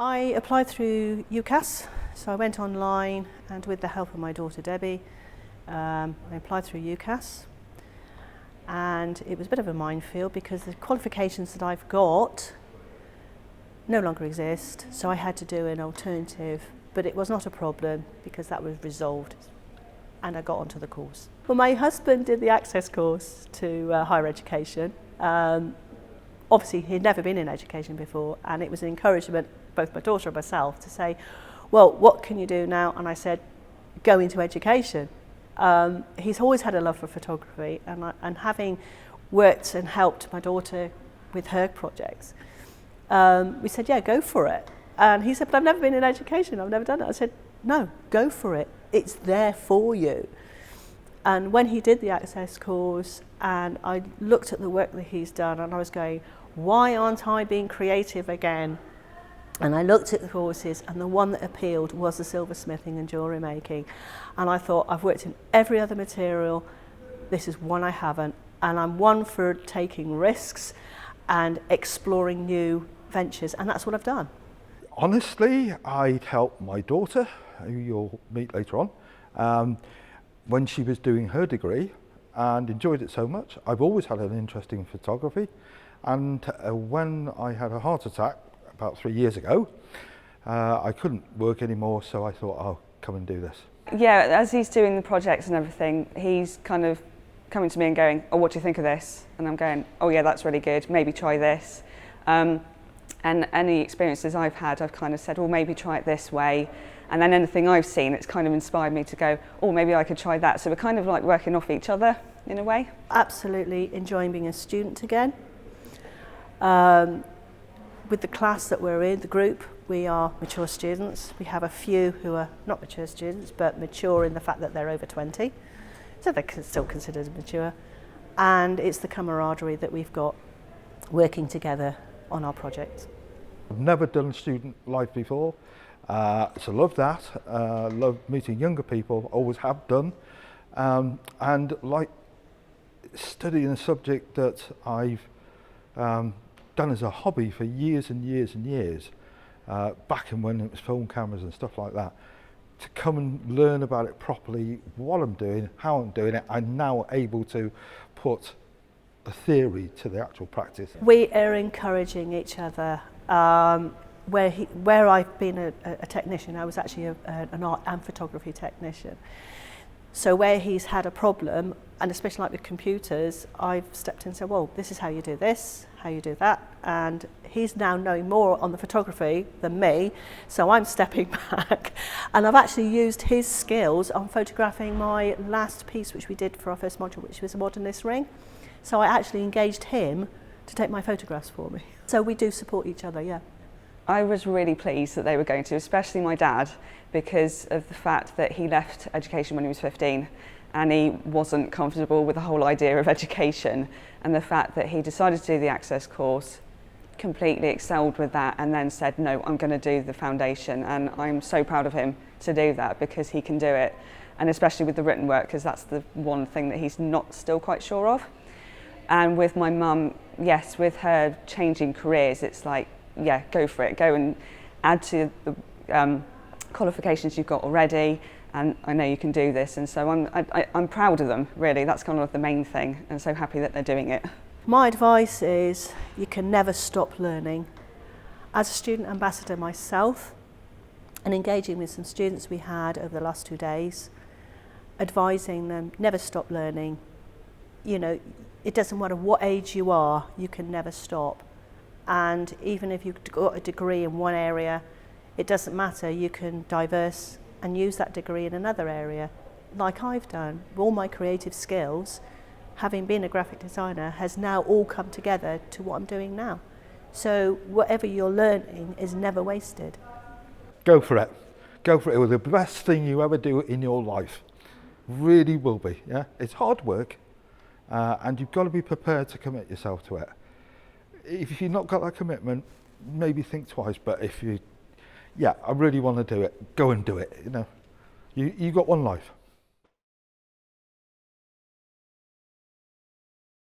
I applied through UCAS, so I went online and with the help of my daughter Debbie, I applied through UCAS, and it was a bit of a minefield because the qualifications that I've got no longer exist, so I had to do an alternative, but it was not a problem because that was resolved and I got onto the course. Well, my husband did the access course to higher education. Obviously he'd never been in education before, and it was an encouragement, both my daughter and myself, to say, well, what can you do now? And I said, go into education. He's always had a love for photography, and having worked and helped my daughter with her projects, we said, yeah, go for it. And he said, but I've never been in education, I've never done it. I said, no, go for it. It's there for you. And when he did the access course, and I looked at the work that he's done, and I was going, why aren't I being creative again? And I looked at the courses, and the one that appealed was the silversmithing and jewellery making. And I thought, I've worked in every other material, this is one I haven't. And I'm one for taking risks and exploring new ventures, and that's what I've done. Honestly, I'd help my daughter, who you'll meet later on, when she was doing her degree, and enjoyed it so much. I've always had an interest in photography, and when I had a heart attack about 3 years ago, I couldn't work anymore, so I thought I'll come and do this. Yeah, as he's doing the projects and everything, he's kind of coming to me and going, oh, what do you think of this? And I'm going, oh yeah, that's really good, maybe try this. And any experiences I've had, I've kind of said, well, maybe try it this way. And then anything I've seen, it's kind of inspired me to go, oh, maybe I could try that. So we're kind of like working off each other in a way. Absolutely enjoying being a student again. With the class that we're in, the group, we are mature students. We have a few who are not mature students, but mature in the fact that they're over 20. So they're still considered mature. And it's the camaraderie that we've got working together on our project. I've never done student life before, so love that. Love meeting younger people, always have done. And like studying a subject that I've done as a hobby for years and years and years, back in when it was film cameras and stuff like that. To come and learn about it properly, what I'm doing, how I'm doing it, I'm now able to put the theory to the actual practice. We are encouraging each other. Where I've been a technician, I was actually an art and photography technician. So where he's had a problem, and especially like with computers, I've stepped in and said, well, this is how you do this, how you do that. And he's now knowing more on the photography than me, so I'm stepping back. And I've actually used his skills on photographing my last piece, which we did for our first module, which was a modernist ring. So I actually engaged him to take my photographs for me. So we do support each other, yeah. I was really pleased that they were going to, especially my dad, because of the fact that he left education when he was 15 and he wasn't comfortable with the whole idea of education, and the fact that he decided to do the access course, completely excelled with that, and then said, no, I'm going to do the foundation. And I'm so proud of him to do that because he can do it, and especially with the written work, because that's the one thing that he's not still quite sure of. And with my mum, yes, with her changing careers, it's like, yeah, go for it. Go and add to the qualifications you've got already, and I know you can do this. And so I'm proud of them, really. That's kind of the main thing, and so happy that they're doing it. My advice is you can never stop learning. As a student ambassador myself, and engaging with some students we had over the last 2 days, advising them, never stop learning. You know, it doesn't matter what age you are, you can never stop. And even if you've got a degree in one area, it doesn't matter, you can diverse and use that degree in another area. Like I've done, all my creative skills, having been a graphic designer, has now all come together to what I'm doing now. So whatever you're learning is never wasted. Go for it. Go for it. It was the best thing you ever do in your life. Really will be, yeah? It's hard work, and you've got to be prepared to commit yourself to it. If you've not got that commitment, maybe think twice, but if you, yeah, I really want to do it, go and do it, you know. You got one life.